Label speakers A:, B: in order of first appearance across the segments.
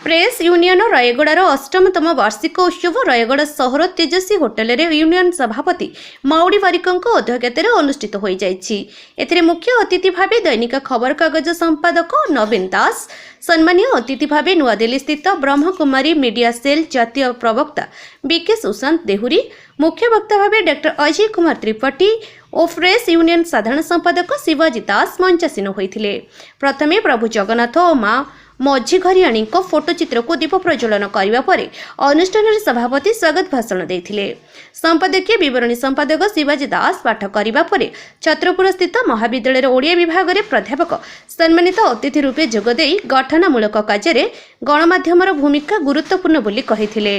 A: Press union रायगड़ार अष्टमतम वार्षिक उत्सव रायगड़ सहर तेजस्वी होटेल रे यूनियन सभापति माउडी बारिकों अध्यक्षतार अनुष्ठित हो जाए। मुख्य अतिथि भाव दैनिक खबर कागज संपादक नवीन दास, सम्मानीय अतिथि भाव नुआदिल्ली स्थित ब्रह्मकुमारी मीडिया सेल जातीय प्रवक्ता बीके सुशांत देहुरी, मुख्य वक्ता भाव डॉक्टर अजय कुमार त्रिपाठी और प्रेस यूनियन साधारण संपादक शिवाजी दास मंचासीन होते। प्रथमे प्रभु जगन्नाथ और मां मझी घरियाणी फोटोचित्र को दीप प्रज्वलन करने पर अनुष्ठान सभापति स्वागत भाषण देते। संपादकीय विवरणी संपादक शिवाजी दास पाठ करने पर छत्रपुर स्थित महाविद्यालय ओडिया विभाग में प्राध्यापक सम्मानित अतिथि रूपे जोगदे गठनमूलक कार्य गणमाध्यमर भूमिका गुरुत्वपूर्ण बोली कहिथिले।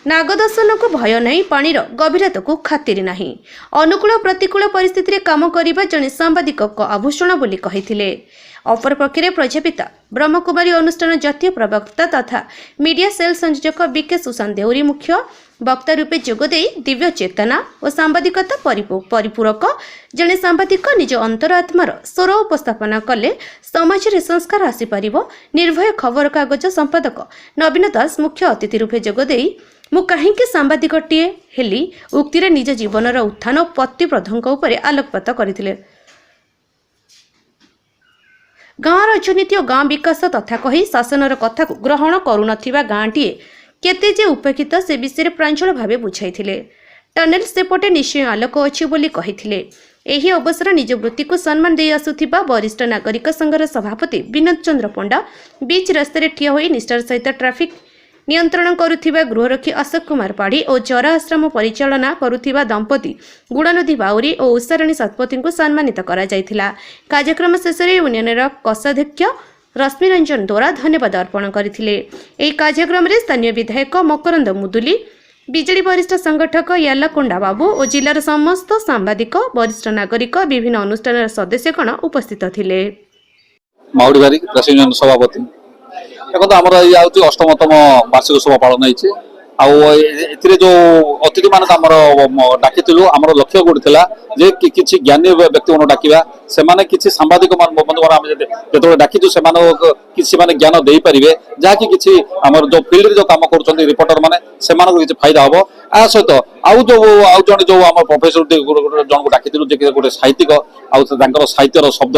A: नागदर्शन को भय नहीं, पानीर गभीरता को खातिर नहीं, अनुकूल प्रतिकूल परिस्थिति रे काम करिबा जने सांबादिक आभूषण बोली कहिथिले। अपर पक्षे प्रजापिता ब्रह्मकुमारी अनुष्ठान जातीय प्रवक्ता तथा मीडिया सेल संयोजक बीके सुशांत देहुरी मुख्य वक्ता रूपे जोगदे दिव्य चेतना और सांबादिकता परिपूरक जने सांबादिक निज अंतरात्मार स्वर उपस्थापना कले समाज रे संस्कार आसीपार। निर्भय खबर कागज संपादक नवीन दास मुख्य अतिथि रूपे जोगदे मु कहीं सांबादिकटीए हेली उक्ति निज जीवनर उत्थान और प्रतिप्रधों उपर आलोकपात करथिले। गाँ राजनीति और गाँ विकास तथा कही शासनर कथा को ग्रहण करुनथिबा गाँटीए केते जे उपेक्षित से विषय प्रांजल भावे बुझाइथिले। टनेल सेपटे निश्चय आलोक अछि बोली कहिथिले। एही अवसर निज वृत्ति को सम्मान दे आसुथिबा वरिष्ठ नागरिक संघर सभापति विनोद चंद्र पंडा, बीच रास्तार ठिया होई निष्ठार सहित ट्राफिक नियंत्रण करुथिबा गृहरक्षी अशोक कुमार पाढ़ी और जरा आश्रम परिचालना करुथिबा दंपति गुणानदी बाउरी और उषाराणी शतपथी को सम्मानित करा जायथिला। कार्यक्रम शेष में यूनियन कोषाध्यक्ष रश्मि रंजन द्वारा धन्यवाद अर्पण करथिले। एही कार्यक्रम में स्थानीय विधायक मकरंद मुदुली, बिजली वरिष्ठ संगठक यालाकोंडा बाबू और जिलार समस्त सांबादिक, वरिष्ठ नागरिक, विभिन्न अनुष्ठान सदस्यगण उपस्थित थिले।
B: माउडी बारिक प्रेस यूनियन सभापति देखो आमर ये अष्टमतम वार्षिक सभा पालन होती जो अतिथि मान डाकी आमर लक्ष्य गोटे जे किसी ज्ञानी व्यक्ति मान डाकिबा से किसी सांबादिक बंधु मान जो डाकी से ज्ञान दे पारे जहाँकि किसी आमर जो फील्ड जो काम कर रिपोर्टर मैंने से किसी फायदा हम आ सहित आउ जड़े जो आम प्रोफेसर जन को डाकी गोटे साहित्यिक आर साहित्यर शब्द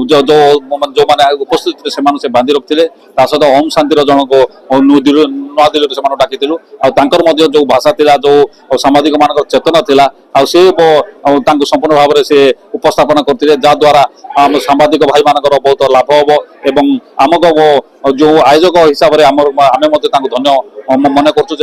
B: जो जो मैंने उपस्थित से बांधि रखते सहित ओम शांतिर जन को नुआ दिल्ली से डाकी जो भाषा थिला जो सामाजिक मान चेतना थिला से संपूर्ण भाव में से उपस्थापन करते जहाद्वारा आम सांबादिक भाई मान बहुत लाभ हम एवं आमको जो आयोजक हिसाब से आम धन्य मन कर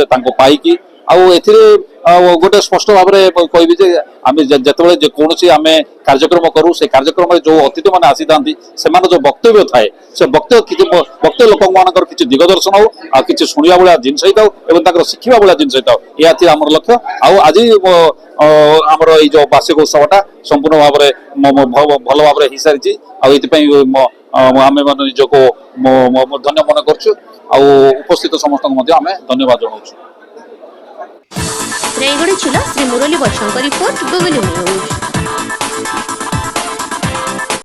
B: गोटे स्पष्ट भाव में कहि आम जो कौन आम कार्यक्रम करूँ से कार्यक्रम में जो अतिथि मैंने आसी था से जो वक्तव्य थाए से वक्तव्य लोक मान किसी दिगदर्शन हो आ कि शुणा भाया जिनस और शिखा भाया जिनस यह आम लक्ष्य आज आमर जो वार्षिक उत्सवटा संपूर्ण भाव में भल भाव हो सारी आम निजको धन्य मन कर उपस्थित समस्त आम धन्यवाद जनाऊँ।
A: रायगढ़ जिला श्री मुरली बच्चन रिपोर्ट गुगली न्यूज।